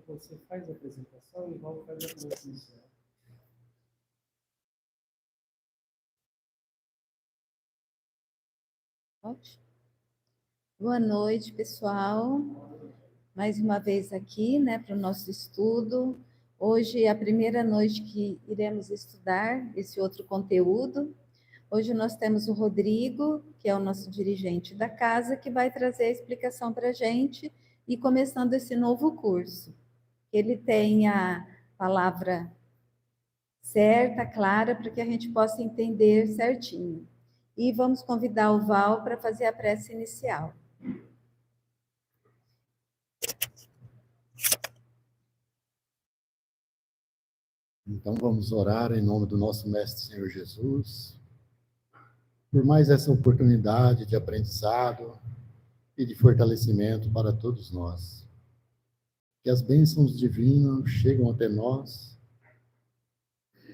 você faz a apresentação e o Val faz a promessa inicial. Boa noite, pessoal. Mais uma vez aqui, para o nosso estudo. Hoje é a primeira noite que iremos estudar esse outro conteúdo. Hoje nós temos o Rodrigo, que é o nosso dirigente da casa, que vai trazer a explicação para a gente e começando esse novo curso. Ele tem a palavra certa, clara, para que a gente possa entender certinho. E vamos convidar o Val para fazer a prece inicial. Então vamos orar em nome do nosso Mestre Senhor Jesus, por mais essa oportunidade de aprendizado e de fortalecimento para todos nós. Que as bênçãos divinas chegam até nós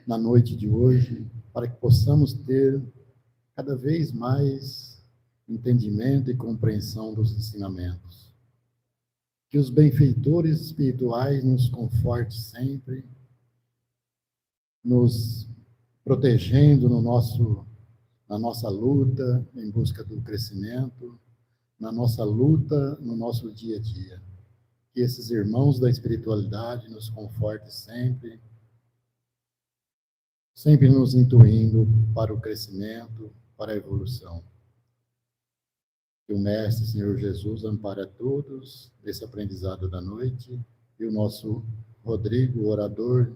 na noite de hoje, para que possamos ter cada vez mais entendimento e compreensão dos ensinamentos. Que os benfeitores espirituais nos confortem sempre, nos protegendo na nossa luta em busca do crescimento, na nossa luta no nosso dia a dia. Que esses irmãos da espiritualidade nos confortem sempre, sempre nos intuindo para o crescimento, para a evolução. Que o Mestre, Senhor Jesus, ampare a todos nesse aprendizado da noite, e o nosso Rodrigo, orador,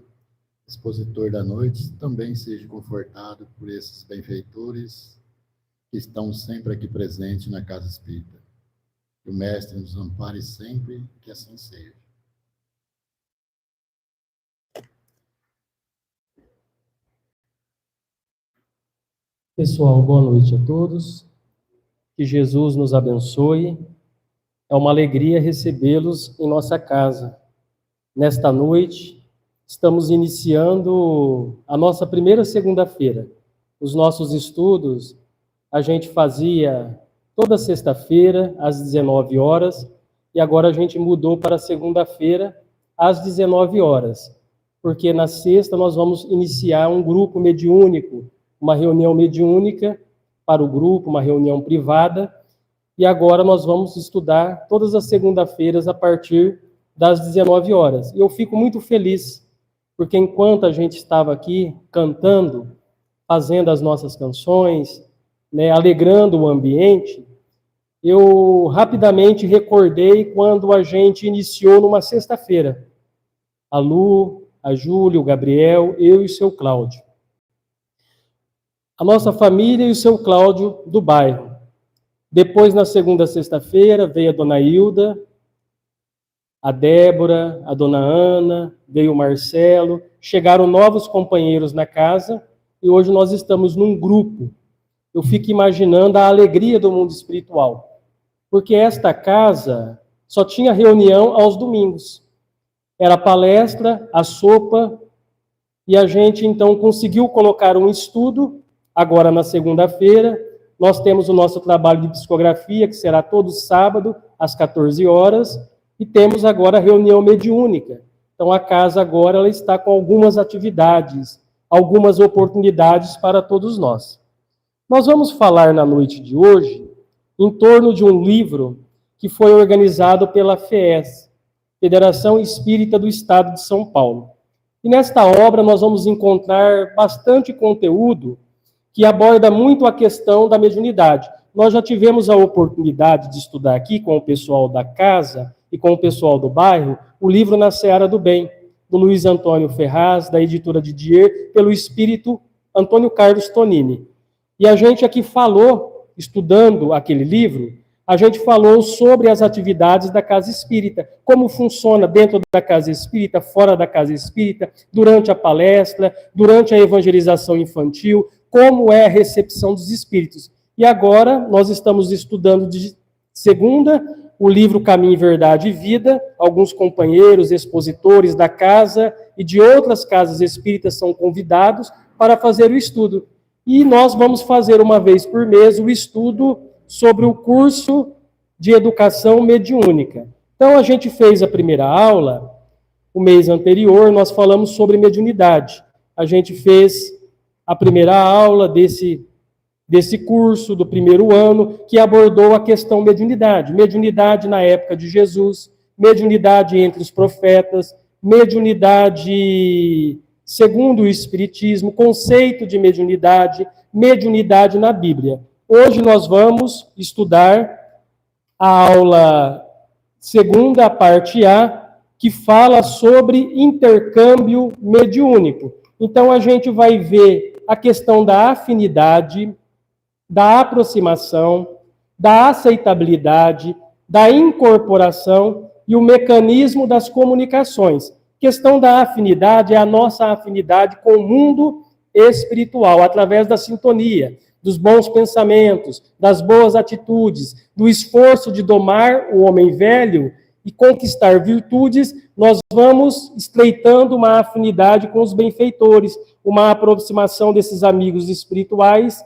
expositor da noite, também seja confortado por esses benfeitores que estão sempre aqui presentes na Casa Espírita. Que o Mestre nos ampare sempre, que assim seja. Pessoal, boa noite a todos. Que Jesus nos abençoe. É uma alegria recebê-los em nossa casa. Nesta noite, estamos iniciando a nossa primeira segunda-feira. Os nossos estudos, a gente fazia toda sexta-feira, às 19 horas, e agora a gente mudou para segunda-feira, às 19 horas, porque na sexta nós vamos iniciar um grupo mediúnico, uma reunião mediúnica para o grupo, uma reunião privada, e agora nós vamos estudar todas as segunda-feiras a partir das 19 horas. E eu fico muito feliz, porque enquanto a gente estava aqui cantando, fazendo as nossas canções, alegrando o ambiente, eu rapidamente recordei quando a gente iniciou numa sexta-feira. A Lu, a Júlia, o Gabriel, eu e o seu Cláudio. A nossa família e o seu Cláudio do bairro. Depois, na segunda sexta-feira, veio a dona Hilda, a Débora, a dona Ana, veio o Marcelo, chegaram novos companheiros na casa e hoje nós estamos num grupo. Eu fico imaginando a alegria do mundo espiritual, porque esta casa só tinha reunião aos domingos. Era a palestra, a sopa, e a gente então conseguiu colocar um estudo, agora na segunda-feira. Nós temos o nosso trabalho de psicografia, que será todo sábado, às 14 horas, e temos agora a reunião mediúnica. Então, a casa agora ela está com algumas atividades, algumas oportunidades para todos nós. Nós vamos falar na noite de hoje em torno de um livro que foi organizado pela FES, Federação Espírita do Estado de São Paulo. E nesta obra nós vamos encontrar bastante conteúdo que aborda muito a questão da mediunidade. Nós já tivemos a oportunidade de estudar aqui com o pessoal da casa e com o pessoal do bairro, o livro Na Seara do Bem, do Luiz Antônio Ferraz, da editora Didier, pelo espírito Antônio Carlos Tonini. E a gente aqui falou, estudando aquele livro, a gente falou sobre as atividades da Casa Espírita, como funciona dentro da Casa Espírita, fora da Casa Espírita, durante a palestra, durante a evangelização infantil, como é a recepção dos espíritos. E agora nós estamos estudando de segunda o livro Caminho, Verdade e Vida. Alguns companheiros, expositores da casa e de outras casas espíritas são convidados para fazer o estudo. E nós vamos fazer uma vez por mês o estudo sobre o curso de educação mediúnica. Então, a gente fez a primeira aula o mês anterior, nós falamos sobre mediunidade. A gente fez a primeira aula desse curso do primeiro ano, que abordou a questão mediunidade. Mediunidade na época de Jesus, mediunidade entre os profetas, mediunidade segundo o Espiritismo, conceito de mediunidade, mediunidade na Bíblia. Hoje nós vamos estudar a aula segunda, a parte A, que fala sobre intercâmbio mediúnico. Então, a gente vai ver a questão da afinidade, da aproximação, da aceitabilidade, da incorporação e o mecanismo das comunicações. Questão da afinidade é a nossa afinidade com o mundo espiritual, através da sintonia, dos bons pensamentos, das boas atitudes, do esforço de domar o homem velho e conquistar virtudes, nós vamos estreitando uma afinidade com os benfeitores, uma aproximação desses amigos espirituais,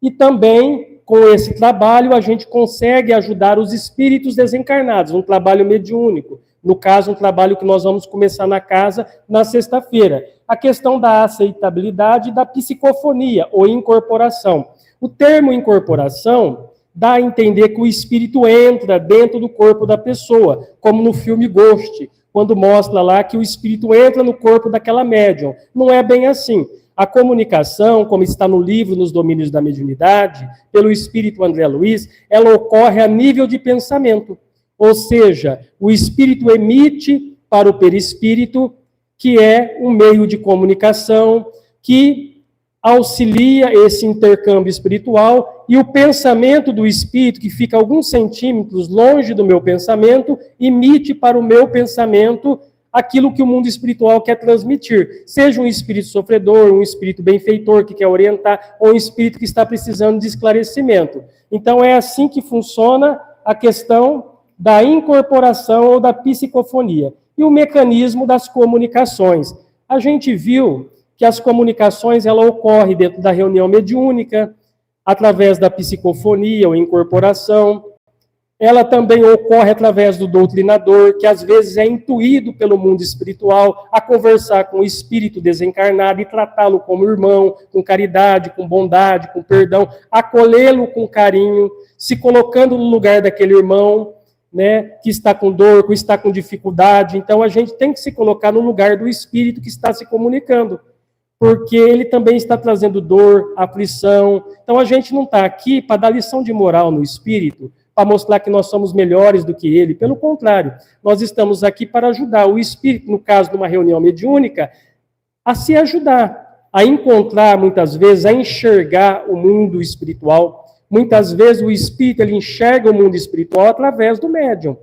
e também, com esse trabalho, a gente consegue ajudar os espíritos desencarnados, um trabalho mediúnico. No caso, um trabalho que nós vamos começar na casa na sexta-feira. A questão da aceitabilidade e da psicofonia, ou incorporação. O termo incorporação dá a entender que o espírito entra dentro do corpo da pessoa, como no filme Ghost, quando mostra lá que o espírito entra no corpo daquela médium. Não é bem assim. A comunicação, como está no livro Nos Domínios da Mediunidade, pelo espírito André Luiz, ela ocorre a nível de pensamento. Ou seja, o espírito emite para o perispírito, que é um meio de comunicação, que auxilia esse intercâmbio espiritual, e o pensamento do espírito, que fica alguns centímetros longe do meu pensamento, emite para o meu pensamento aquilo que o mundo espiritual quer transmitir. Seja um espírito sofredor, um espírito benfeitor que quer orientar, ou um espírito que está precisando de esclarecimento. Então, é assim que funciona a questão da incorporação ou da psicofonia. E o mecanismo das comunicações. A gente viu que as comunicações ela ocorrem dentro da reunião mediúnica, através da psicofonia ou incorporação. Ela também ocorre através do doutrinador, que às vezes é intuído pelo mundo espiritual a conversar com o espírito desencarnado e tratá-lo como irmão, com caridade, com bondade, com perdão, acolhê-lo com carinho, se colocando no lugar daquele irmão, né, que está com dor, que está com dificuldade. Então, a gente tem que se colocar no lugar do espírito que está se comunicando, porque ele também está trazendo dor, aflição. Então, a gente não está aqui para dar lição de moral no espírito, para mostrar que nós somos melhores do que ele. Pelo contrário, nós estamos aqui para ajudar o espírito, no caso de uma reunião mediúnica, a se ajudar, a encontrar, muitas vezes, a enxergar o mundo espiritual. Muitas vezes o espírito ele enxerga o mundo espiritual através do médium.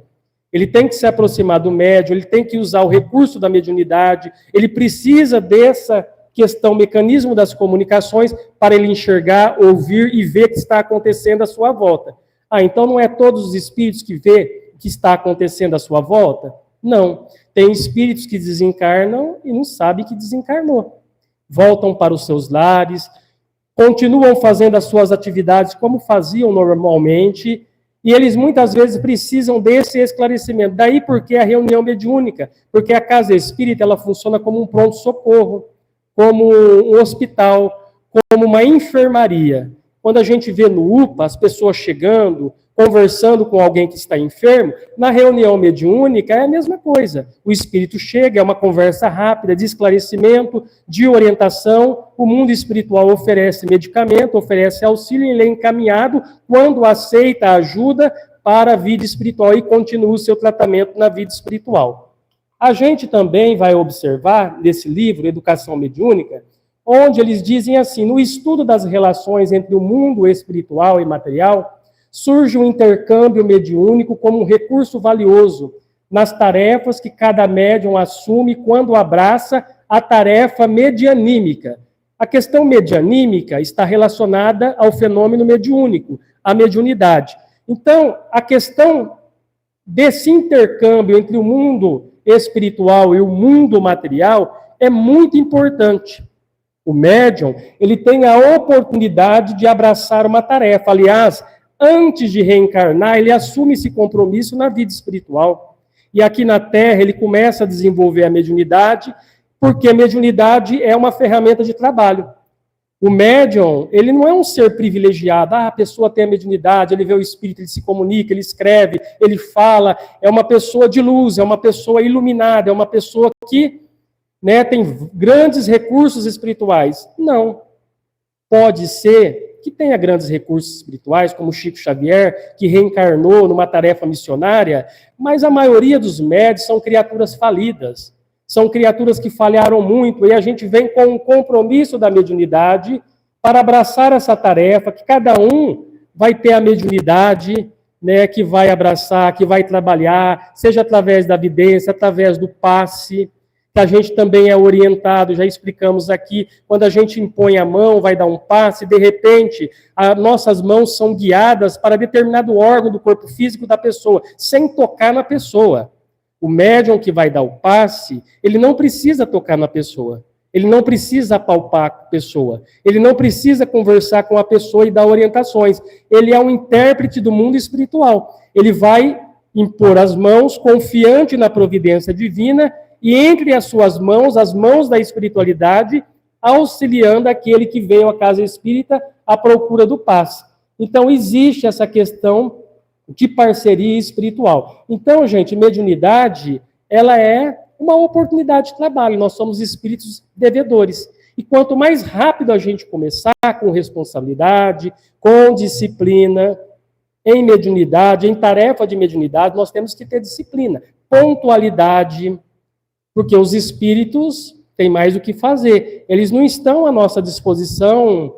Ele tem que se aproximar do médium, ele tem que usar o recurso da mediunidade, ele precisa dessa questão, mecanismo das comunicações, para ele enxergar, ouvir e ver o que está acontecendo à sua volta. Ah, então não é todos os espíritos que vê o que está acontecendo à sua volta? Não. Tem espíritos que desencarnam e não sabem que desencarnou. Voltam para os seus lares, continuam fazendo as suas atividades como faziam normalmente, e eles muitas vezes precisam desse esclarecimento. Daí porque a reunião mediúnica, porque a casa espírita ela funciona como um pronto-socorro, como um hospital, como uma enfermaria. Quando a gente vê no UPA as pessoas chegando, conversando com alguém que está enfermo, na reunião mediúnica é a mesma coisa. O espírito chega, é uma conversa rápida, de esclarecimento, de orientação. O mundo espiritual oferece medicamento, oferece auxílio, e ele é encaminhado quando aceita a ajuda para a vida espiritual e continua o seu tratamento na vida espiritual. A gente também vai observar, nesse livro, Educação Mediúnica, onde eles dizem assim, no estudo das relações entre o mundo espiritual e material, surge o intercâmbio mediúnico como um recurso valioso nas tarefas que cada médium assume quando abraça a tarefa medianímica. A questão medianímica está relacionada ao fenômeno mediúnico, à mediunidade. Então, a questão desse intercâmbio entre o mundo espiritual e o mundo material é muito importante. O médium, ele tem a oportunidade de abraçar uma tarefa. Aliás, antes de reencarnar, ele assume esse compromisso na vida espiritual. E aqui na Terra ele começa a desenvolver a mediunidade, porque a mediunidade é uma ferramenta de trabalho. O médium, ele não é um ser privilegiado. A pessoa tem a mediunidade, ele vê o espírito, ele se comunica, ele escreve, ele fala. É uma pessoa de luz, é uma pessoa iluminada, é uma pessoa que, né, tem grandes recursos espirituais. Não. Pode ser que tenha grandes recursos espirituais, como Chico Xavier, que reencarnou numa tarefa missionária, mas a maioria dos médiuns são criaturas falidas. São criaturas que falharam muito, e a gente vem com um compromisso da mediunidade para abraçar essa tarefa, que cada um vai ter a mediunidade, né, que vai abraçar, que vai trabalhar, seja através da vidência, através do passe, que a gente também é orientado, já explicamos aqui, quando a gente impõe a mão, vai dar um passe, de repente, as nossas mãos são guiadas para determinado órgão do corpo físico da pessoa, sem tocar na pessoa. O médium que vai dar o passe, ele não precisa tocar na pessoa, ele não precisa apalpar a pessoa, ele não precisa conversar com a pessoa e dar orientações. Ele é um intérprete do mundo espiritual. Ele vai impor as mãos, confiante na providência divina, e entre as suas mãos, as mãos da espiritualidade, auxiliando aquele que veio à casa espírita à procura do passe. Então, existe essa questão de parceria espiritual. Então, gente, mediunidade, ela é uma oportunidade de trabalho. Nós somos espíritos devedores. E quanto mais rápido a gente começar, com responsabilidade, com disciplina, em mediunidade, em tarefa de mediunidade, nós temos que ter disciplina, pontualidade, porque os espíritos têm mais o que fazer. Eles não estão à nossa disposição,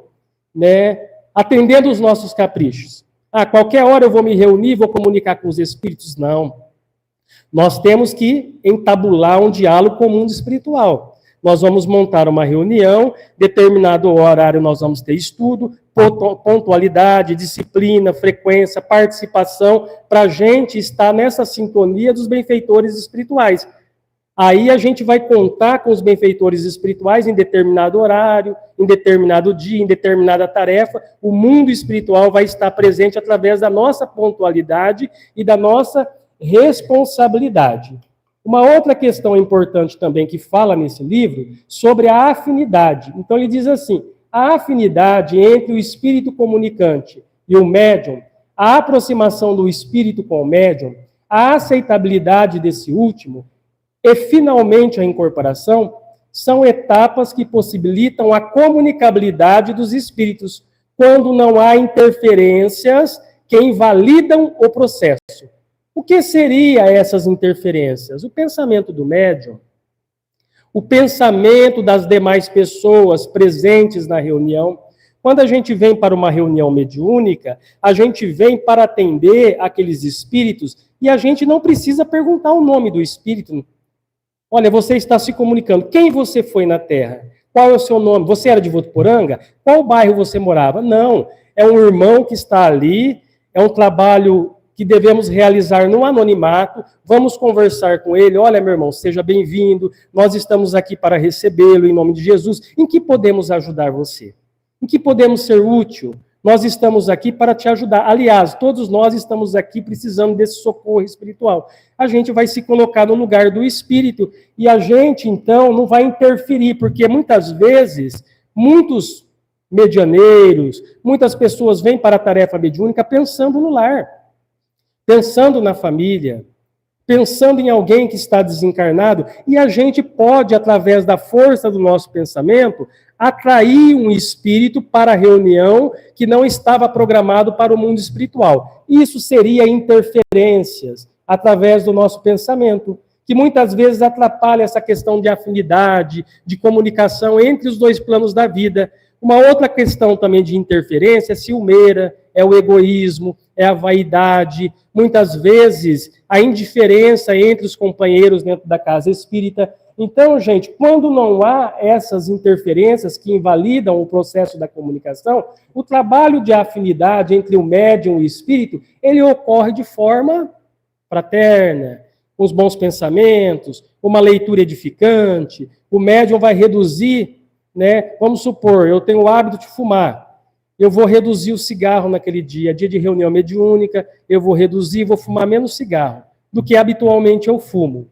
né, atendendo os nossos caprichos. Qualquer hora eu vou me reunir, vou comunicar com os espíritos. Não. Nós temos que entabular um diálogo com o mundo espiritual. Nós vamos montar uma reunião, determinado horário nós vamos ter estudo, pontualidade, disciplina, frequência, participação, para a gente estar nessa sintonia dos benfeitores espirituais. Aí a gente vai contar com os benfeitores espirituais em determinado horário, em determinado dia, em determinada tarefa. O mundo espiritual vai estar presente através da nossa pontualidade e da nossa responsabilidade. Uma outra questão importante também que fala nesse livro sobre a afinidade. Então ele diz assim, a afinidade entre o espírito comunicante e o médium, a aproximação do espírito com o médium, a aceitabilidade desse último, e, finalmente, a incorporação, são etapas que possibilitam a comunicabilidade dos espíritos, quando não há interferências que invalidam o processo. O que seriam essas interferências? O pensamento do médium, o pensamento das demais pessoas presentes na reunião. Quando a gente vem para uma reunião mediúnica, a gente vem para atender aqueles espíritos e a gente não precisa perguntar o nome do espírito. Olha, você está se comunicando. Quem você foi na Terra? Qual é o seu nome? Você era de Votuporanga? Qual bairro você morava? Não. É um irmão que está ali, é um trabalho que devemos realizar no anonimato. Vamos conversar com ele. Olha, meu irmão, seja bem-vindo. Nós estamos aqui para recebê-lo em nome de Jesus. Em que podemos ajudar você? Em que podemos ser útil? Nós estamos aqui para te ajudar. Aliás, todos nós estamos aqui precisando desse socorro espiritual. A gente vai se colocar no lugar do espírito e a gente, então, não vai interferir, porque muitas vezes, muitos medianeiros, muitas pessoas vêm para a tarefa mediúnica pensando no lar, pensando na família, pensando em alguém que está desencarnado, e a gente pode, através da força do nosso pensamento, atrair um espírito para a reunião que não estava programado para o mundo espiritual. Isso seria interferências através do nosso pensamento, que muitas vezes atrapalha essa questão de afinidade, de comunicação entre os dois planos da vida. Uma outra questão também de interferência é ciumeira, é o egoísmo, é a vaidade, muitas vezes a indiferença entre os companheiros dentro da casa espírita. Então, gente, quando não há essas interferências que invalidam o processo da comunicação, o trabalho de afinidade entre o médium e o espírito, ele ocorre de forma fraterna, com os bons pensamentos, uma leitura edificante. O médium vai reduzir, né? Vamos supor, eu tenho o hábito de fumar. Eu vou reduzir o cigarro naquele dia, dia de reunião mediúnica, eu vou reduzir, vou fumar menos cigarro. do que habitualmente eu fumo.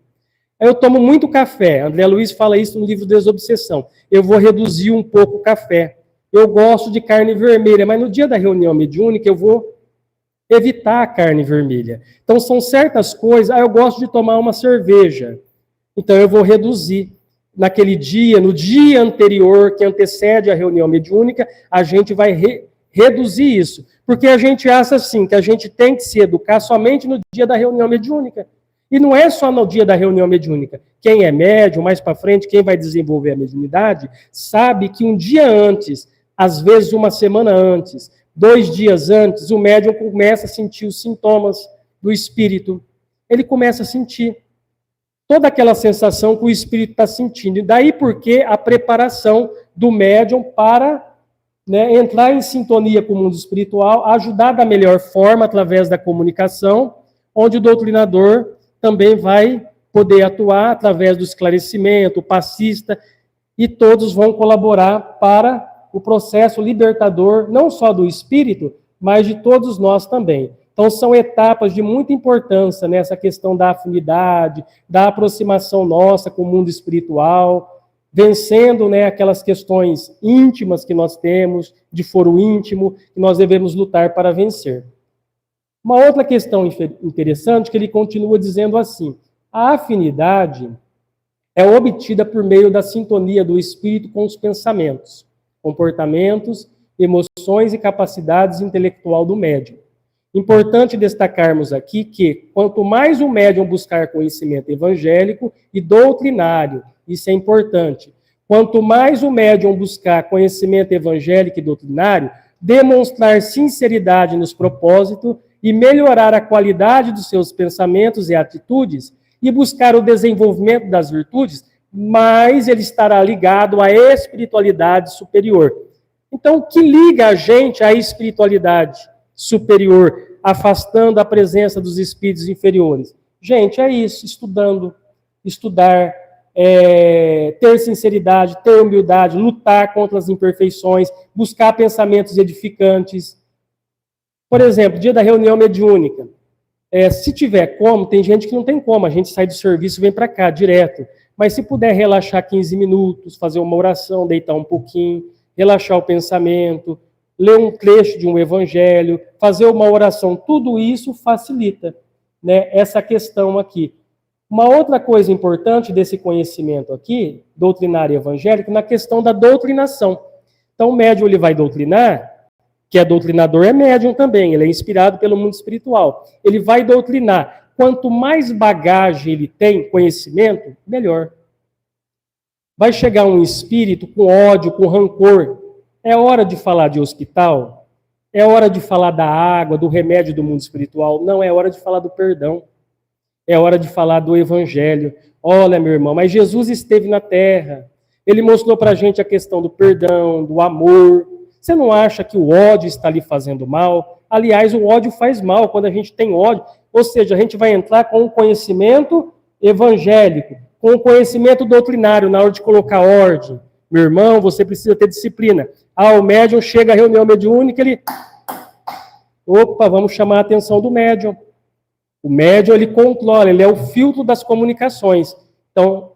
Eu tomo muito café. André Luiz fala isso no livro Desobsessão. Eu vou reduzir um pouco o café. Eu gosto de carne vermelha, mas no dia da reunião mediúnica eu vou evitar a carne vermelha. Então são certas coisas. Eu gosto de tomar uma cerveja. Então eu vou reduzir. Naquele dia, no dia anterior, que antecede a reunião mediúnica, a gente vai reduzir isso. Porque a gente acha assim, que a gente tem que se educar somente no dia da reunião mediúnica. E não é só no dia da reunião mediúnica. Quem é médium, mais para frente, quem vai desenvolver a mediunidade, sabe que um dia antes, às vezes uma semana antes, 2 dias antes, o médium começa a sentir os sintomas do espírito. Ele começa a sentir toda aquela sensação que o espírito está sentindo. E daí porque a preparação do médium para entrar em sintonia com o mundo espiritual, ajudar da melhor forma através da comunicação, onde o doutrinador também vai poder atuar através do esclarecimento, o passista, e todos vão colaborar para o processo libertador, não só do espírito, mas de todos nós também. Então, são etapas de muita importância nessa questão da afinidade, da aproximação nossa com o mundo espiritual, vencendo aquelas questões íntimas que nós temos, de foro íntimo, que nós devemos lutar para vencer. Uma outra questão interessante, que ele continua dizendo assim: a afinidade é obtida por meio da sintonia do espírito com os pensamentos, comportamentos, emoções e capacidades intelectual do médium. Importante destacarmos aqui que, quanto mais o médium buscar conhecimento evangélico e doutrinário, isso é importante, quanto mais o médium buscar conhecimento evangélico e doutrinário, demonstrar sinceridade nos propósitos e melhorar a qualidade dos seus pensamentos e atitudes e buscar o desenvolvimento das virtudes, mais ele estará ligado à espiritualidade superior. Então, o que liga a gente à espiritualidade superior, afastando a presença dos espíritos inferiores? Gente, é isso, estudar, ter sinceridade, ter humildade, lutar contra as imperfeições, buscar pensamentos edificantes. Por exemplo, dia da reunião mediúnica. Se tiver como, tem gente que não tem como, a gente sai do serviço e vem para cá, direto. Mas se puder relaxar 15 minutos, fazer uma oração, deitar um pouquinho, relaxar o pensamento, ler um trecho de um evangelho, fazer uma oração, tudo isso facilita essa questão aqui. Uma outra coisa importante desse conhecimento aqui, doutrinário evangélico, na questão da doutrinação. Então, o médium ele vai doutrinar, que é doutrinador, é médium também, ele é inspirado pelo mundo espiritual. Ele vai doutrinar. Quanto mais bagagem ele tem, conhecimento, melhor. Vai chegar um espírito com ódio, com rancor. É hora de falar de hospital? É hora de falar da água, do remédio do mundo espiritual? Não, é hora de falar do perdão. É hora de falar do evangelho. Olha, meu irmão, mas Jesus esteve na terra. Ele mostrou para a gente a questão do perdão, do amor. Você não acha que o ódio está lhe fazendo mal? Aliás, o ódio faz mal quando a gente tem ódio. Ou seja, a gente vai entrar com o conhecimento evangélico, com o conhecimento doutrinário na hora de colocar ordem. Meu irmão, você precisa ter disciplina. O médium chega à reunião mediúnica, ele... Opa, vamos chamar a atenção do médium. O médium, ele controla, ele é o filtro das comunicações. Então,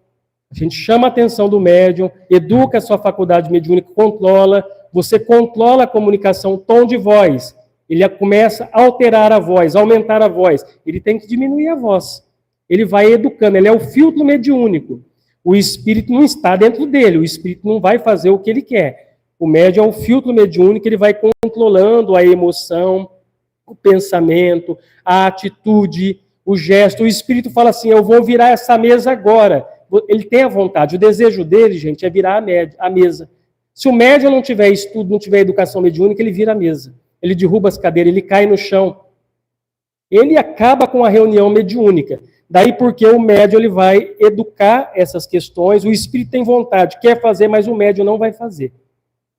a gente chama a atenção do médium, educa a sua faculdade mediúnica, controla, você controla a comunicação, o tom de voz. Ele começa a alterar a voz, aumentar a voz. Ele tem que diminuir a voz. Ele vai educando, ele é o filtro mediúnico. O espírito não está dentro dele, o espírito não vai fazer o que ele quer. O médium é o filtro mediúnico, ele vai controlando a emoção, o pensamento, a atitude, o gesto. O espírito fala assim, eu vou virar essa mesa agora. Ele tem a vontade, o desejo dele, gente, é virar a mesa. Se o médium não tiver estudo, não tiver educação mediúnica, ele vira a mesa. Ele derruba as cadeiras, ele cai no chão. Ele acaba com a reunião mediúnica. Daí porque o médium ele vai educar essas questões, o espírito tem vontade, quer fazer, mas o médium não vai fazer.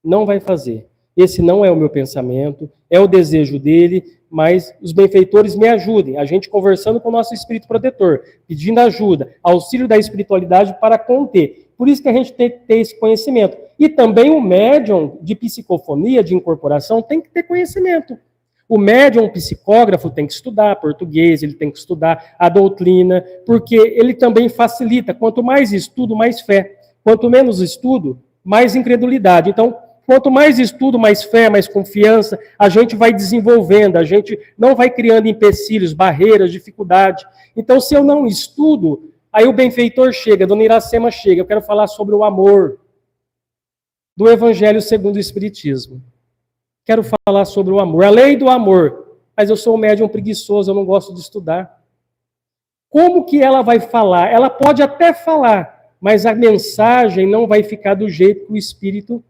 Não vai fazer. Esse não é o meu pensamento, é o desejo dele, mas os benfeitores me ajudem. A gente conversando com o nosso espírito protetor, pedindo ajuda, auxílio da espiritualidade para conter. Por isso que a gente tem que ter esse conhecimento. E também o médium de psicofonia, de incorporação, tem que ter conhecimento. O médium psicógrafo tem que estudar português, ele tem que estudar a doutrina, porque ele também facilita. Quanto mais estudo, mais fé. Quanto menos estudo, mais incredulidade. Então, quanto mais estudo, mais fé, mais confiança, a gente vai desenvolvendo, a gente não vai criando empecilhos, barreiras, dificuldade. Então, se eu não estudo, aí o benfeitor chega, a dona Iracema chega, eu quero falar sobre o amor do Evangelho segundo o Espiritismo. Quero falar sobre o amor, a lei do amor, mas eu sou um médium preguiçoso, eu não gosto de estudar. Como que ela vai falar? Ela pode até falar, mas a mensagem não vai ficar do jeito que o Espírito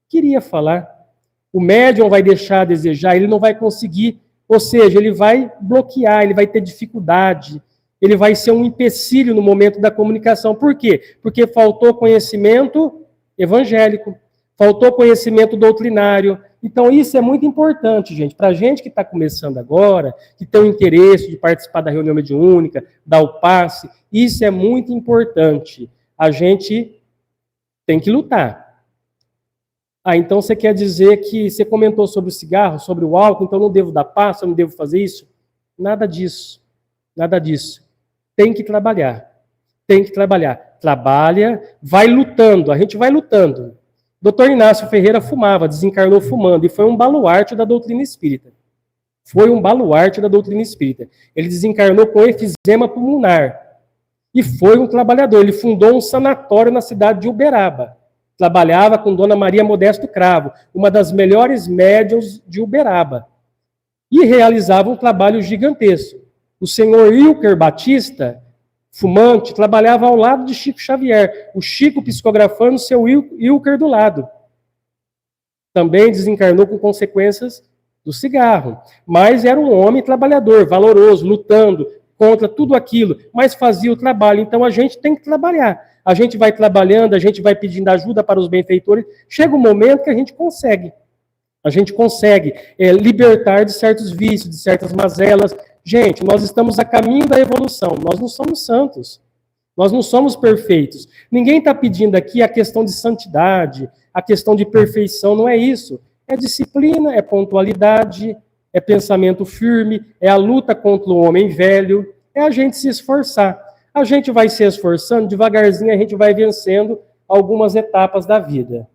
queria falar. O médium vai deixar a desejar, ele não vai conseguir, ou seja, ele vai bloquear, ele vai ter dificuldade, ele vai ser um empecilho no momento da comunicação. Por quê? Porque faltou conhecimento evangélico, faltou conhecimento doutrinário. Então, isso é muito importante, gente. Para a gente que está começando agora, que tem o interesse de participar da reunião mediúnica, dar o passe, isso é muito importante. A gente tem que lutar. Então você quer dizer que você comentou sobre o cigarro, sobre o álcool, então não devo dar passe, eu não devo fazer isso? Nada disso. Nada disso. Tem que trabalhar. Tem que trabalhar. Trabalha, vai lutando. A gente vai lutando. Dr. Inácio Ferreira fumava, desencarnou fumando, e foi um baluarte da doutrina espírita. Foi um baluarte da doutrina espírita. Ele desencarnou com efizema pulmonar. E foi um trabalhador. Ele fundou um sanatório na cidade de Uberaba. Trabalhava com Dona Maria Modesto Cravo, uma das melhores médiuns de Uberaba. E realizava um trabalho gigantesco. O senhor Ilker Batista, fumante, trabalhava ao lado de Chico Xavier, o Chico psicografando o seu Ilker do lado. Também desencarnou com consequências do cigarro, mas era um homem trabalhador, valoroso, lutando contra tudo aquilo, mas fazia o trabalho. Então a gente tem que trabalhar. A gente vai trabalhando, a gente vai pedindo ajuda para os benfeitores. Chega um momento que a gente consegue. A gente consegue libertar de certos vícios, de certas mazelas. Gente, nós estamos a caminho da evolução. Nós não somos santos. Nós não somos perfeitos. Ninguém está pedindo aqui a questão de santidade, a questão de perfeição. Não é isso. É disciplina, é pontualidade, é pensamento firme, é a luta contra o homem velho, é a gente se esforçar. A gente vai se esforçando, devagarzinho a gente vai vencendo algumas etapas da vida.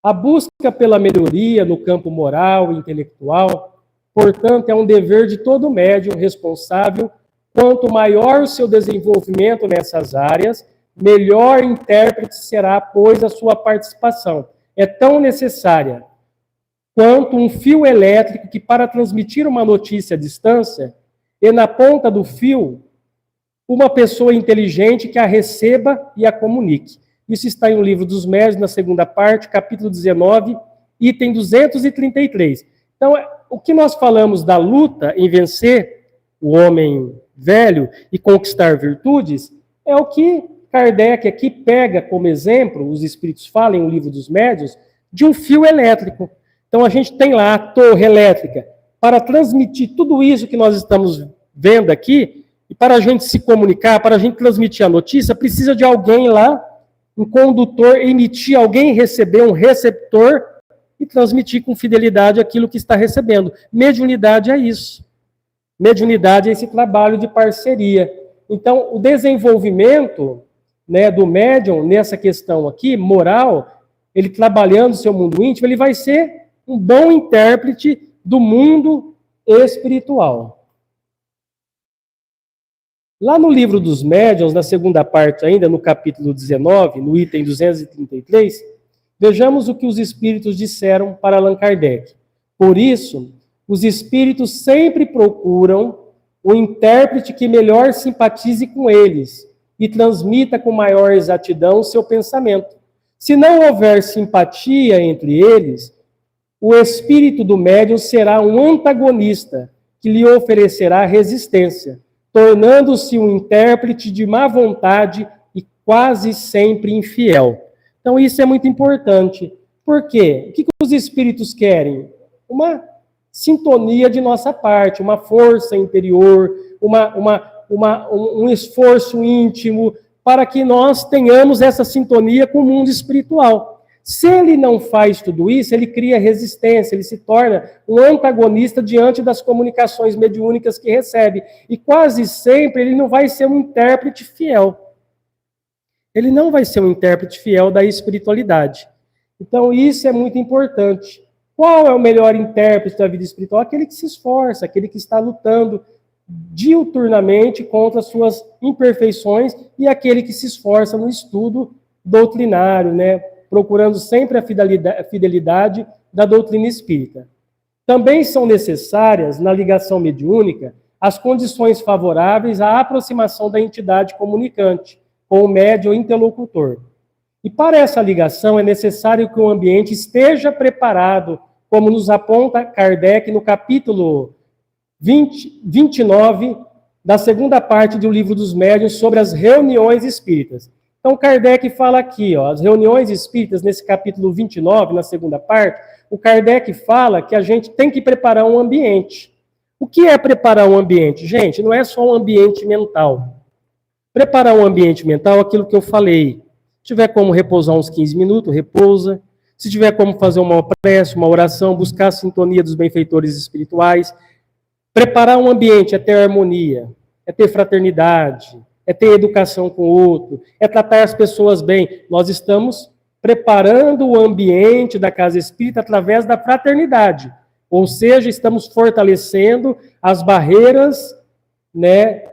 A busca pela melhoria no campo moral e intelectual, portanto, é um dever de todo médium responsável. Quanto maior o seu desenvolvimento nessas áreas, melhor intérprete será, pois, a sua participação. É tão necessária quanto um fio elétrico que, para transmitir uma notícia à distância, e na ponta do fio, uma pessoa inteligente que a receba e a comunique. Isso está em O Livro dos Médiuns, na segunda parte, capítulo 19, item 233. Então, o que nós falamos da luta em vencer o homem velho e conquistar virtudes, é o que Kardec aqui pega como exemplo, os espíritos falam em O Livro dos Médiuns, de um fio elétrico. Então, a gente tem lá a torre elétrica. Para transmitir tudo isso que nós estamos vendo aqui, e para a gente se comunicar, para a gente transmitir a notícia, precisa de alguém lá, um condutor, emitir, alguém receber um receptor e transmitir com fidelidade aquilo que está recebendo. Mediunidade é isso. Mediunidade é esse trabalho de parceria. Então, o desenvolvimento, né, do médium nessa questão aqui, moral, ele trabalhando o seu mundo íntimo, ele vai ser um bom intérprete do mundo espiritual. Lá no Livro dos Médiuns, na segunda parte ainda, no capítulo 19, no item 233, vejamos o que os espíritos disseram para Allan Kardec. Por isso, os espíritos sempre procuram o intérprete que melhor simpatize com eles e transmita com maior exatidão o seu pensamento. Se não houver simpatia entre eles, o espírito do médium será um antagonista que lhe oferecerá resistência, tornando-se um intérprete de má vontade e quase sempre infiel. Então isso é muito importante. Por quê? O que os espíritos querem? Uma sintonia de nossa parte, uma força interior, um esforço íntimo, para que nós tenhamos essa sintonia com o mundo espiritual. Se ele não faz tudo isso, ele cria resistência, ele se torna um antagonista diante das comunicações mediúnicas que recebe. E quase sempre ele não vai ser um intérprete fiel. Ele não vai ser um intérprete fiel da espiritualidade. Então, isso é muito importante. Qual é o melhor intérprete da vida espiritual? Aquele que se esforça, aquele que está lutando diuturnamente contra as suas imperfeições e aquele que se esforça no estudo doutrinário, né? Procurando sempre a fidelidade da doutrina espírita. Também são necessárias, na ligação mediúnica, as condições favoráveis à aproximação da entidade comunicante, com o médium interlocutor. E para essa ligação é necessário que o ambiente esteja preparado, como nos aponta Kardec no capítulo 29 da segunda parte do Livro dos Médiuns sobre as reuniões espíritas. Então, Kardec fala aqui, as reuniões espíritas, nesse capítulo 29, na segunda parte, o Kardec fala que a gente tem que preparar um ambiente. O que é preparar um ambiente? Gente, não é só um ambiente mental. Preparar um ambiente mental, aquilo que eu falei. Se tiver como repousar uns 15 minutos, repousa. Se tiver como fazer uma prece, uma oração, buscar a sintonia dos benfeitores espirituais. Preparar um ambiente é ter harmonia, é ter fraternidade, é ter educação com o outro, é tratar as pessoas bem. Nós estamos preparando o ambiente da casa espírita através da fraternidade. Ou seja, estamos fortalecendo as barreiras, né,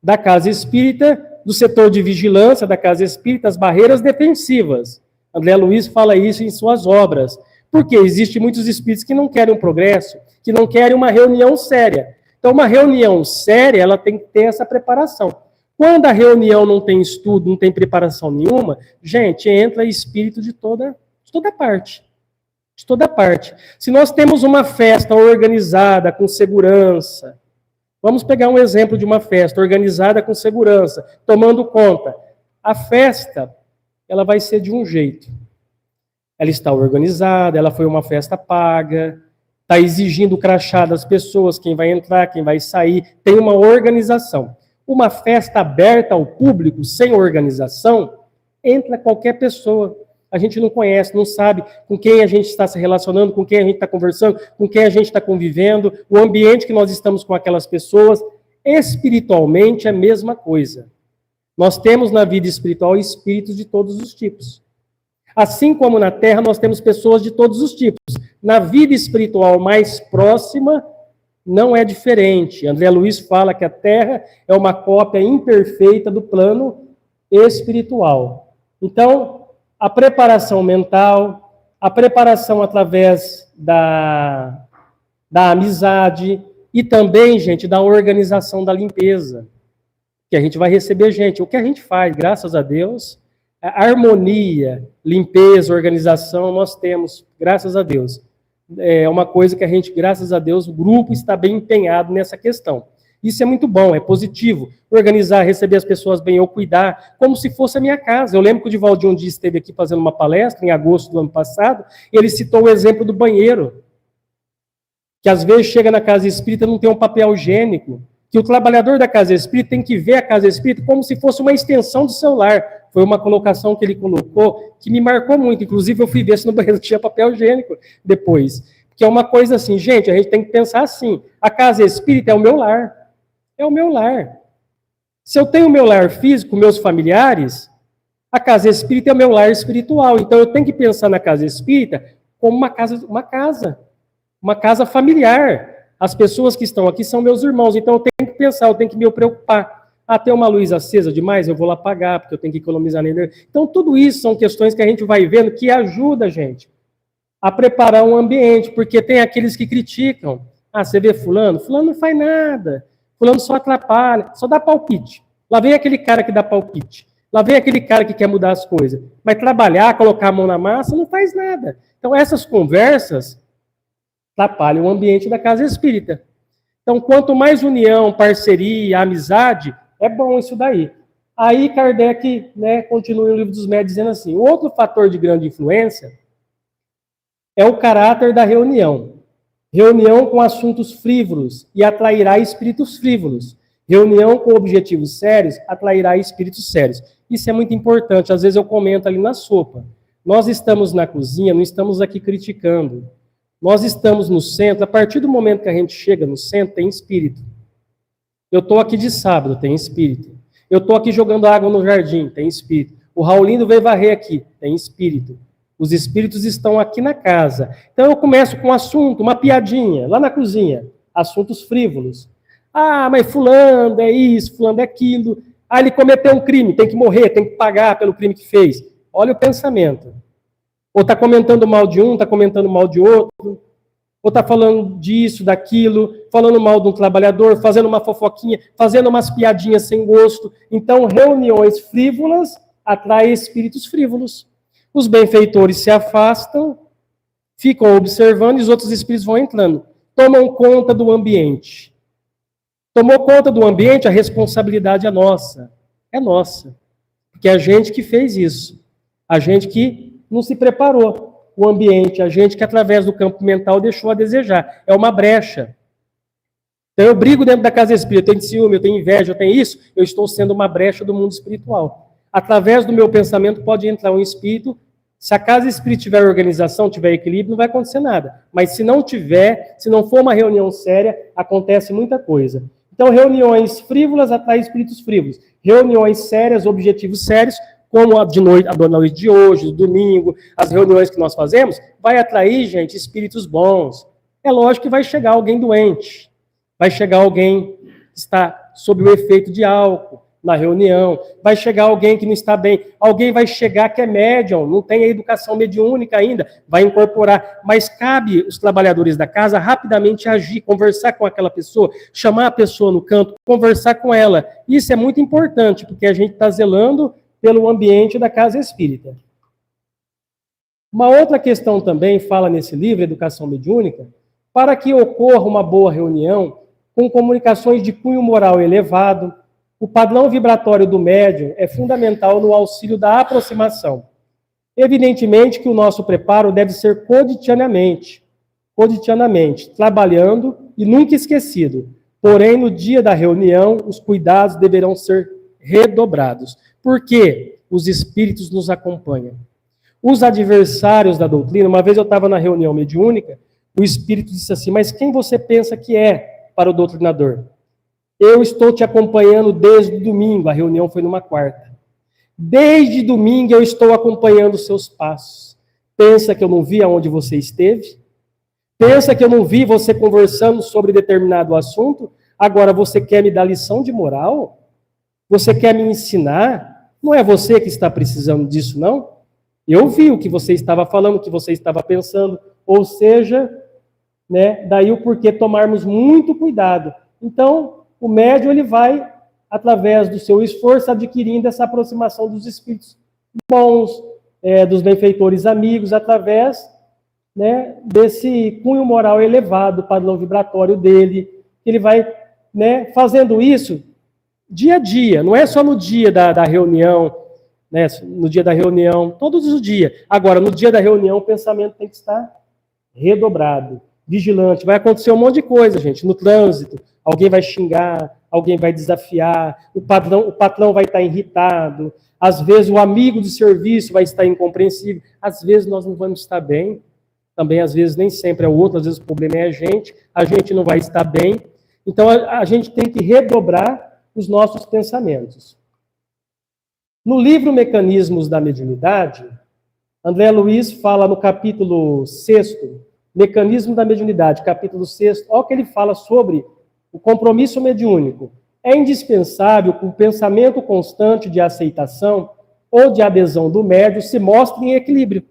da casa espírita, do setor de vigilância da casa espírita, as barreiras defensivas. André Luiz fala isso em suas obras. Porque existem muitos espíritos que não querem um progresso, que não querem uma reunião séria. Então, uma reunião séria, ela tem que ter essa preparação. Quando a reunião não tem estudo, não tem preparação nenhuma, gente, entra espírito de toda parte. De toda parte. Se nós temos uma festa organizada, com segurança, vamos pegar um exemplo de uma festa organizada com segurança, tomando conta. A festa, ela vai ser de um jeito. Ela está organizada, ela foi uma festa paga, está exigindo o crachá das pessoas, quem vai entrar, quem vai sair, tem uma organização. Uma festa aberta ao público, sem organização, entra qualquer pessoa. A gente não conhece, não sabe com quem a gente está se relacionando, com quem a gente está conversando, com quem a gente está convivendo, o ambiente que nós estamos com aquelas pessoas. Espiritualmente é a mesma coisa. Nós temos na vida espiritual espíritos de todos os tipos. Assim como na Terra nós temos pessoas de todos os tipos. Na vida espiritual mais próxima, não é diferente. André Luiz fala que a Terra é uma cópia imperfeita do plano espiritual. Então, a preparação mental, a preparação através da amizade e também, gente, da organização da limpeza. Que a gente vai receber gente. O que a gente faz, graças a Deus, a harmonia, limpeza, organização, nós temos, graças a Deus. É uma coisa que a gente, graças a Deus, o grupo está bem empenhado nessa questão. Isso é muito bom, é positivo. Organizar, receber as pessoas bem, eu cuidar, como se fosse a minha casa. Eu lembro que o Divaldir um dia esteve aqui fazendo uma palestra, em agosto do ano passado, e ele citou o exemplo do banheiro. Que às vezes chega na casa espírita e não tem um papel higiênico. Que o trabalhador da casa espírita tem que ver a casa espírita como se fosse uma extensão do celular. Foi uma colocação que ele colocou que me marcou muito. Inclusive, eu fui ver se no banheiro tinha papel higiênico depois. Que é uma coisa assim, gente, a gente tem que pensar assim. A casa espírita é o meu lar. É o meu lar. Se eu tenho o meu lar físico, meus familiares, a casa espírita é o meu lar espiritual. Então, eu tenho que pensar na casa espírita como uma casa familiar. As pessoas que estão aqui são meus irmãos. Então, eu tenho que pensar, eu tenho que me preocupar. Tem uma luz acesa demais, eu vou lá apagar, porque eu tenho que economizar na energia. Então, tudo isso são questões que a gente vai vendo que ajuda a gente a preparar um ambiente, porque tem aqueles que criticam. Você vê fulano? Fulano não faz nada. Fulano só atrapalha, só dá palpite. Lá vem aquele cara que dá palpite. Lá vem aquele cara que quer mudar as coisas. Mas trabalhar, colocar a mão na massa, não faz nada. Então, essas conversas atrapalham o ambiente da casa espírita. Então, quanto mais união, parceria, amizade, é bom isso daí. Aí Kardec, continua no Livro dos Médiuns dizendo assim, o outro fator de grande influência é o caráter da reunião. Reunião com assuntos frívolos e atrairá espíritos frívolos. Reunião com objetivos sérios atrairá espíritos sérios. Isso é muito importante. Às vezes eu comento ali na sopa. Nós estamos na cozinha, não estamos aqui criticando. Nós estamos no centro, a partir do momento que a gente chega no centro, tem espírito. Eu estou aqui de sábado, tem espírito. Eu estou aqui jogando água no jardim, tem espírito. O Raulindo veio varrer aqui, tem espírito. Os espíritos estão aqui na casa. Então eu começo com um assunto, uma piadinha, lá na cozinha. Assuntos frívolos. Ah, mas fulano é isso, fulano é aquilo. Ah, ele cometeu um crime, tem que morrer, tem que pagar pelo crime que fez. Olha o pensamento. Ou está comentando mal de um, está comentando mal de outro. Ou está falando disso, daquilo, falando mal de um trabalhador, fazendo uma fofoquinha, fazendo umas piadinhas sem gosto. Então, reuniões frívolas atraem espíritos frívolos. Os benfeitores se afastam, ficam observando e os outros espíritos vão entrando. Tomam conta do ambiente. Tomou conta do ambiente, a responsabilidade é nossa. É nossa. Porque é a gente que fez isso. A gente que não se preparou. O ambiente, a gente que através do campo mental deixou a desejar. É uma brecha. Então eu brigo dentro da casa espírita, eu tenho ciúme, eu tenho inveja, eu tenho isso, eu estou sendo uma brecha do mundo espiritual. Através do meu pensamento pode entrar um espírito. Se a casa espírita tiver organização, tiver equilíbrio, não vai acontecer nada. Mas se não tiver, se não for uma reunião séria, acontece muita coisa. Então, reuniões frívolas atraem espíritos frívolos. Reuniões sérias, objetivos sérios, como a da noite de hoje, do domingo, as reuniões que nós fazemos, vai atrair, gente, espíritos bons. É lógico que vai chegar alguém doente. Vai chegar alguém que está sob o efeito de álcool na reunião. Vai chegar alguém que não está bem. Alguém vai chegar que é médium, não tem a educação mediúnica ainda, vai incorporar. Mas cabe os trabalhadores da casa rapidamente agir, conversar com aquela pessoa, chamar a pessoa no canto, conversar com ela. Isso é muito importante, porque a gente está zelando pelo ambiente da casa espírita. Uma outra questão também fala nesse livro, Educação Mediúnica, para que ocorra uma boa reunião com comunicações de cunho moral elevado, o padrão vibratório do médium é fundamental no auxílio da aproximação. Evidentemente que o nosso preparo deve ser cotidianamente, trabalhando e nunca esquecido. Porém, no dia da reunião, os cuidados deverão ser redobrados. Porque os espíritos nos acompanham. Os adversários da doutrina, uma vez eu estava na reunião mediúnica, o espírito disse assim, mas quem você pensa que é para o doutrinador? Eu estou te acompanhando desde domingo, a reunião foi numa quarta. Desde domingo eu estou acompanhando os seus passos. Pensa que eu não vi aonde você esteve? Pensa que eu não vi você conversando sobre determinado assunto? Agora você quer me dar lição de moral? Você quer me ensinar? Não é você que está precisando disso, não? Eu vi o que você estava falando, o que você estava pensando. Ou seja, né, daí o porquê tomarmos muito cuidado. Então, o médium ele vai, através do seu esforço, adquirindo essa aproximação dos espíritos bons, dos benfeitores amigos, através, né, desse cunho moral elevado, padrão vibratório dele. Ele vai, né, fazendo isso dia a dia, não é só no dia da reunião, né, no dia da reunião, todos os dias. Agora, no dia da reunião, o pensamento tem que estar redobrado, vigilante. Vai acontecer um monte de coisa, gente, no trânsito. Alguém vai xingar, alguém vai desafiar, o patrão vai estar irritado, às vezes o amigo de serviço vai estar incompreensível, às vezes nós não vamos estar bem, também às vezes nem sempre é o outro, às vezes o problema é a gente não vai estar bem. Então a gente tem que redobrar os nossos pensamentos. No livro Mecanismos da Mediunidade, André Luiz fala no capítulo 6º, Mecanismo da Mediunidade, capítulo 6º, olha o que ele fala sobre o compromisso mediúnico. É indispensável que o pensamento constante de aceitação ou de adesão do médium se mostre em equilíbrio.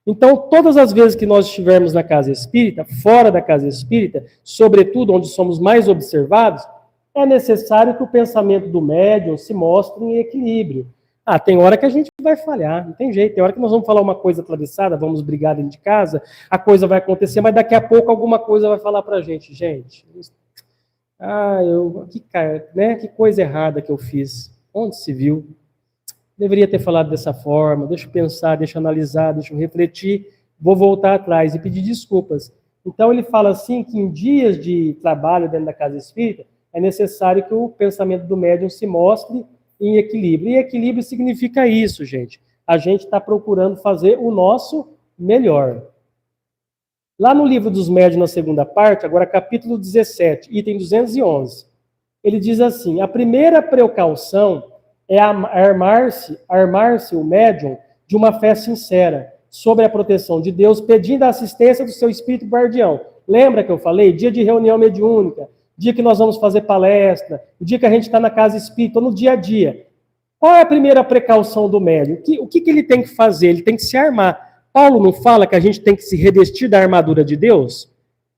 Então, todas as vezes que nós estivermos na casa espírita, fora da casa espírita, sobretudo onde somos mais observados, é necessário que o pensamento do médium se mostre em equilíbrio. Ah, tem hora que a gente vai falhar, não tem jeito. Tem hora que nós vamos falar uma coisa atravessada, vamos brigar dentro de casa, a coisa vai acontecer, mas daqui a pouco alguma coisa vai falar pra gente. Gente, que coisa errada que eu fiz. Onde se viu? Deveria ter falado dessa forma, deixa eu pensar, deixa eu analisar, deixa eu refletir, vou voltar atrás e pedir desculpas. Então ele fala assim que em dias de trabalho dentro da casa espírita, é necessário que o pensamento do médium se mostre em equilíbrio. E equilíbrio significa isso, gente. A gente está procurando fazer o nosso melhor. Lá no livro dos Médiuns, na segunda parte, agora capítulo 17, item 211, ele diz assim: a primeira precaução é armar-se o médium de uma fé sincera, sob a proteção de Deus, pedindo a assistência do seu espírito guardião. Lembra que eu falei? Dia de reunião mediúnica, dia que nós vamos fazer palestra, o dia que a gente está na casa espírita, no dia a dia. Qual é a primeira precaução do médium? O que ele tem que fazer? Ele tem que se armar. Paulo não fala que a gente tem que se revestir da armadura de Deus?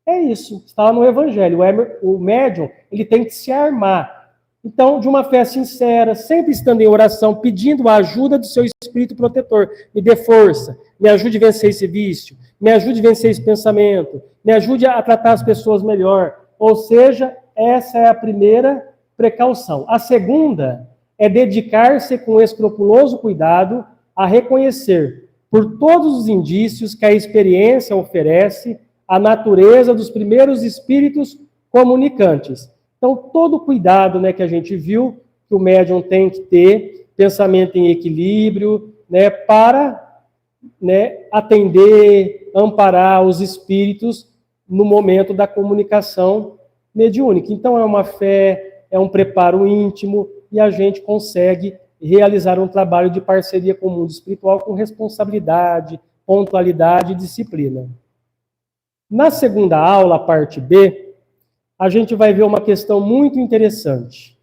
É isso, está lá no Evangelho. O médium, ele tem que se armar. Então, de uma fé sincera, sempre estando em oração, pedindo a ajuda do seu espírito protetor. Me dê força, me ajude a vencer esse vício, me ajude a vencer esse pensamento, me ajude a tratar as pessoas melhor. Ou seja, essa é a primeira precaução. A segunda é dedicar-se com escrupuloso cuidado a reconhecer, por todos os indícios que a experiência oferece, a natureza dos primeiros espíritos comunicantes. Então, todo cuidado, né, que a gente viu que o médium tem que ter, pensamento em equilíbrio, né, para, né, atender, amparar os espíritos no momento da comunicação mediúnica. Então, é uma fé, é um preparo íntimo, e a gente consegue realizar um trabalho de parceria com o mundo espiritual com responsabilidade, pontualidade e disciplina. Na segunda aula, parte B, a gente vai ver uma questão muito interessante.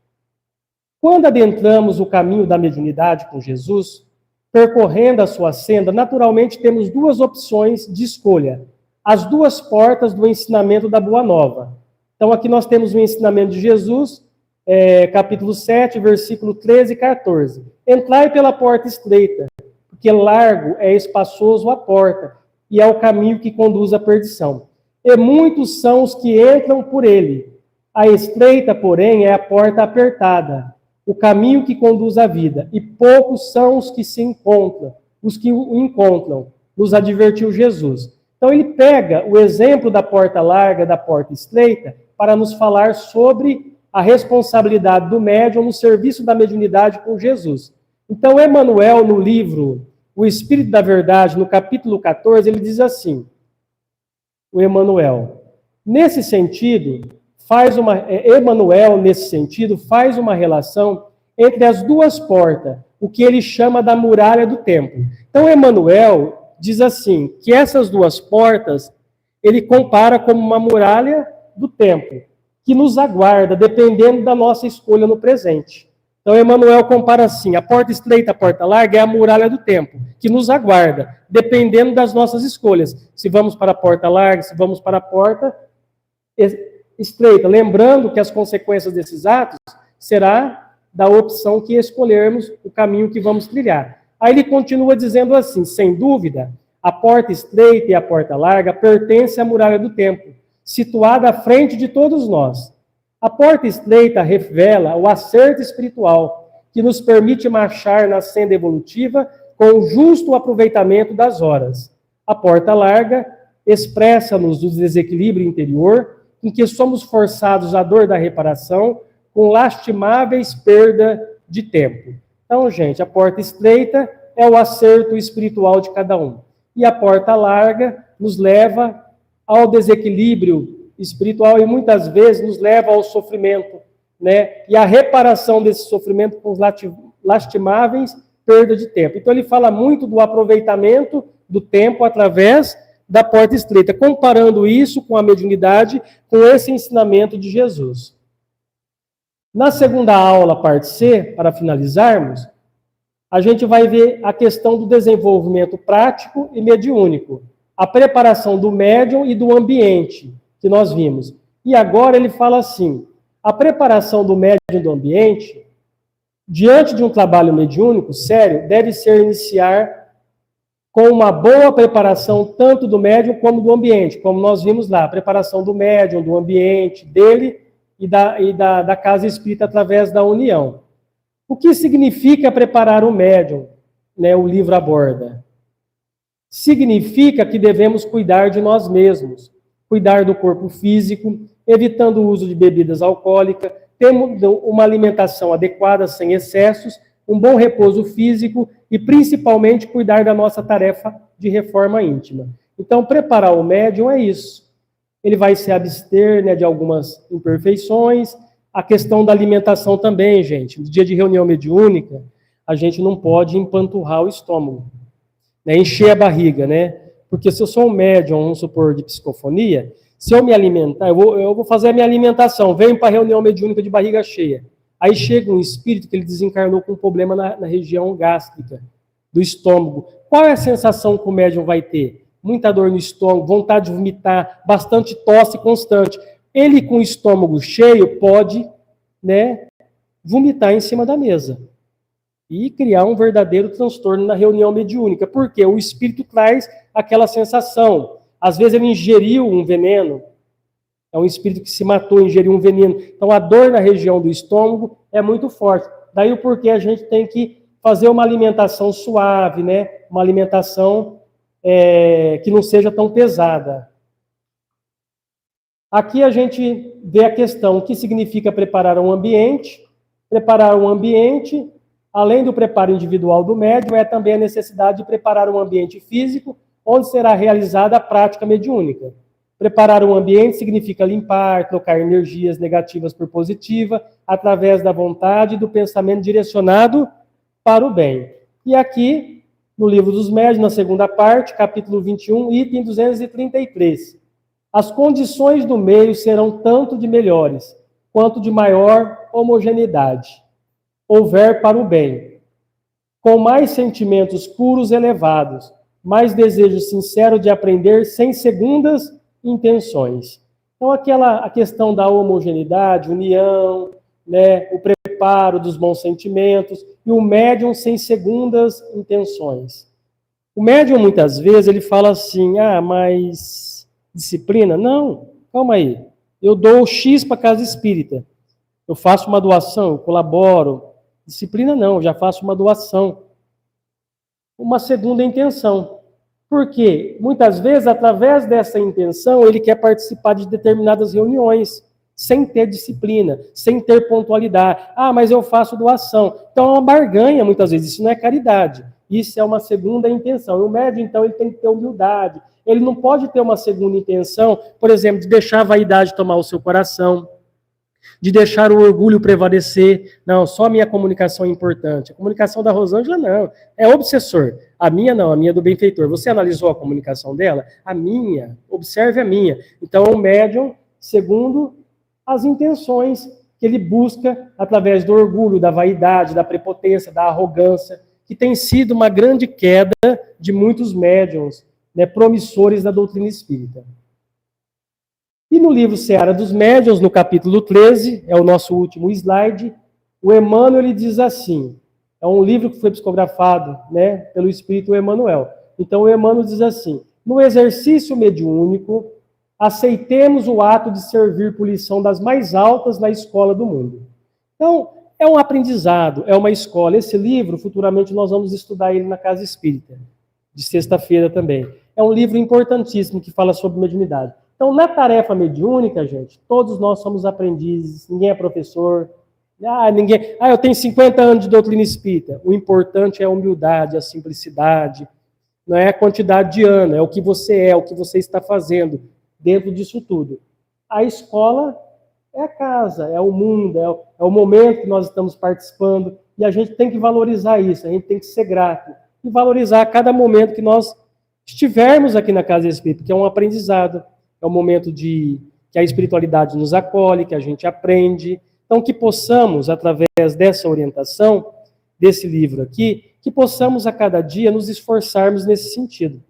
Quando adentramos o caminho da mediunidade com Jesus, percorrendo a sua senda, naturalmente temos duas opções de escolha. As duas portas do ensinamento da Boa Nova. Então, aqui nós temos o ensinamento de Jesus, capítulo 7, versículo 13 e 14. Entrai pela porta estreita, porque largo é espaçoso a porta, e é o caminho que conduz à perdição. E muitos são os que entram por ele. A estreita, porém, é a porta apertada, o caminho que conduz à vida, e poucos são os que o encontram, nos advertiu Jesus. Então ele pega o exemplo da porta larga, da porta estreita, para nos falar sobre a responsabilidade do médium no serviço da mediunidade com Jesus. Então, Emmanuel, no livro O Espírito da Verdade, no capítulo 14, ele diz assim, o Emmanuel, nesse sentido, Emmanuel, nesse sentido, faz uma relação entre as duas portas, o que ele chama da muralha do tempo. Então, Emmanuel diz assim, que essas duas portas, ele compara como uma muralha do tempo, que nos aguarda, dependendo da nossa escolha no presente. Então, Emmanuel compara assim, a porta estreita, a porta larga é a muralha do tempo, que nos aguarda, dependendo das nossas escolhas. Se vamos para a porta larga, se vamos para a porta estreita. Lembrando que as consequências desses atos será da opção que escolhermos, o caminho que vamos trilhar. Aí ele continua dizendo assim, sem dúvida, a porta estreita e a porta larga pertencem à muralha do tempo, situada à frente de todos nós. A porta estreita revela o acerto espiritual, que nos permite marchar na senda evolutiva com o justo aproveitamento das horas. A porta larga expressa-nos o desequilíbrio interior, em que somos forçados à dor da reparação, com lastimáveis perda de tempo. Então, gente, a porta estreita é o acerto espiritual de cada um. E a porta larga nos leva ao desequilíbrio espiritual e muitas vezes nos leva ao sofrimento, né? E a reparação desse sofrimento com os lastimáveis perda de tempo. Então ele fala muito do aproveitamento do tempo através da porta estreita, comparando isso com a mediunidade, com esse ensinamento de Jesus. Na segunda aula, parte C, para finalizarmos, a gente vai ver a questão do desenvolvimento prático e mediúnico, a preparação do médium e do ambiente, que nós vimos. E agora ele fala assim, a preparação do médium e do ambiente, diante de um trabalho mediúnico sério, deve ser iniciar com uma boa preparação tanto do médium como do ambiente, como nós vimos lá, a preparação do médium, do ambiente, dele e da casa espírita através da união. O que significa preparar o médium? Né, o livro aborda. Significa que devemos cuidar de nós mesmos, cuidar do corpo físico, evitando o uso de bebidas alcoólicas, tendo uma alimentação adequada, sem excessos, um bom repouso físico e, principalmente, cuidar da nossa tarefa de reforma íntima. Então, preparar o médium é isso. Ele vai se abster, né, de algumas imperfeições. A questão da alimentação também, gente. No dia de reunião mediúnica, a gente não pode empanturrar o estômago, né, encher a barriga, né? Porque se eu sou um médium, vamos supor, de psicofonia, se eu me alimentar, eu vou fazer a minha alimentação, venho para a reunião mediúnica de barriga cheia. Aí chega um espírito que ele desencarnou com um problema na região gástrica, do estômago. Qual é a sensação que o médium vai ter? Muita dor no estômago, vontade de vomitar, bastante tosse constante. Ele com o estômago cheio pode, né, vomitar em cima da mesa e criar um verdadeiro transtorno na reunião mediúnica, porque o espírito traz aquela sensação. Às vezes ele ingeriu um veneno, é um espírito que se matou, ingeriu um veneno. Então a dor na região do estômago é muito forte. Daí o porquê a gente tem que fazer uma alimentação suave, né? Uma alimentação que não seja tão pesada. Aqui a gente vê a questão, o que significa preparar um ambiente. Preparar um ambiente, além do preparo individual do médium, é também a necessidade de preparar um ambiente físico, onde será realizada a prática mediúnica. Preparar um ambiente significa limpar, trocar energias negativas por positiva, através da vontade e do pensamento direcionado para o bem. E aqui, no Livro dos Médiuns, na segunda parte, capítulo 21, item 233. As condições do meio serão tanto de melhores, quanto de maior homogeneidade houver para o bem, com mais sentimentos puros elevados, mais desejo sincero de aprender sem segundas intenções. Então, a questão da homogeneidade, união, né, o preparo dos bons sentimentos e o médium sem segundas intenções. O médium, muitas vezes, ele fala assim, mas disciplina? Não, calma aí. Eu dou X para a casa espírita. Eu faço uma doação, eu colaboro. Disciplina não, eu já faço uma doação. Uma segunda intenção. Por quê? Muitas vezes, através dessa intenção, ele quer participar de determinadas reuniões, sem ter disciplina, sem ter pontualidade. Mas eu faço doação. Então, é uma barganha, muitas vezes. Isso não é caridade. Isso é uma segunda intenção. E o médium, então, ele tem que ter humildade. Ele não pode ter uma segunda intenção, por exemplo, de deixar a vaidade tomar o seu coração, de deixar o orgulho prevalecer. Não, só a minha comunicação é importante. A comunicação da Rosângela, não. É obsessor. A minha, não. A minha é do benfeitor. Você analisou a comunicação dela? A minha. Observe a minha. Então, o médium, segundo as intenções que ele busca através do orgulho, da vaidade, da prepotência, da arrogância, que tem sido uma grande queda de muitos médiuns, né, promissores da doutrina espírita. E no livro Seara dos Médiuns, no capítulo 13, é o nosso último slide, o Emmanuel ele diz assim, é um livro que foi psicografado, né, pelo Espírito Emmanuel. Então o Emmanuel diz assim, no exercício mediúnico, aceitemos o ato de servir por lição das mais altas na escola do mundo. Então, é um aprendizado, é uma escola. Esse livro, futuramente, nós vamos estudar ele na Casa Espírita, de sexta-feira também. É um livro importantíssimo que fala sobre mediunidade. Então, na tarefa mediúnica, gente, todos nós somos aprendizes, ninguém é professor, eu tenho 50 anos de doutrina espírita. O importante é a humildade, a simplicidade, não é a quantidade de anos, é o que você é, o que você está fazendo dentro disso tudo. A escola é a casa, é o mundo, é o momento que nós estamos participando, e a gente tem que valorizar isso, a gente tem que ser grato, e valorizar cada momento que nós estivermos aqui na Casa Espírita, porque é um aprendizado, é um momento que a espiritualidade nos acolhe, que a gente aprende. Então, que possamos, através dessa orientação, desse livro aqui, que possamos a cada dia nos esforçarmos nesse sentido,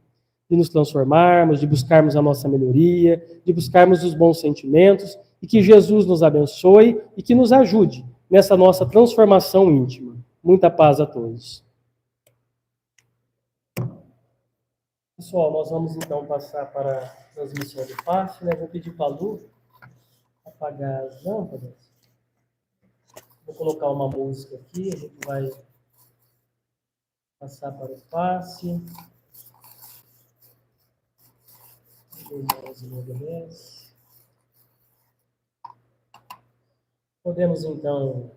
de nos transformarmos, de buscarmos a nossa melhoria, de buscarmos os bons sentimentos, e que Jesus nos abençoe e que nos ajude nessa nossa transformação íntima. Muita paz a todos. Pessoal, nós vamos então passar para a transmissão do passe, né? Vou pedir para a Lu apagar as lâmpadas. Vou colocar uma música aqui, a gente vai passar para o passe. Podemos então,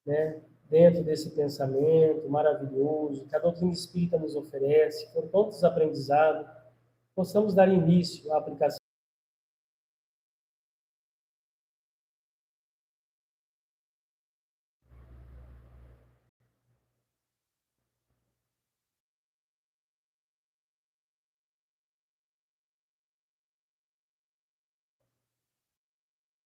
né, dentro desse pensamento maravilhoso que a doutrina espírita nos oferece, por tantos aprendizados, possamos dar início à aplicação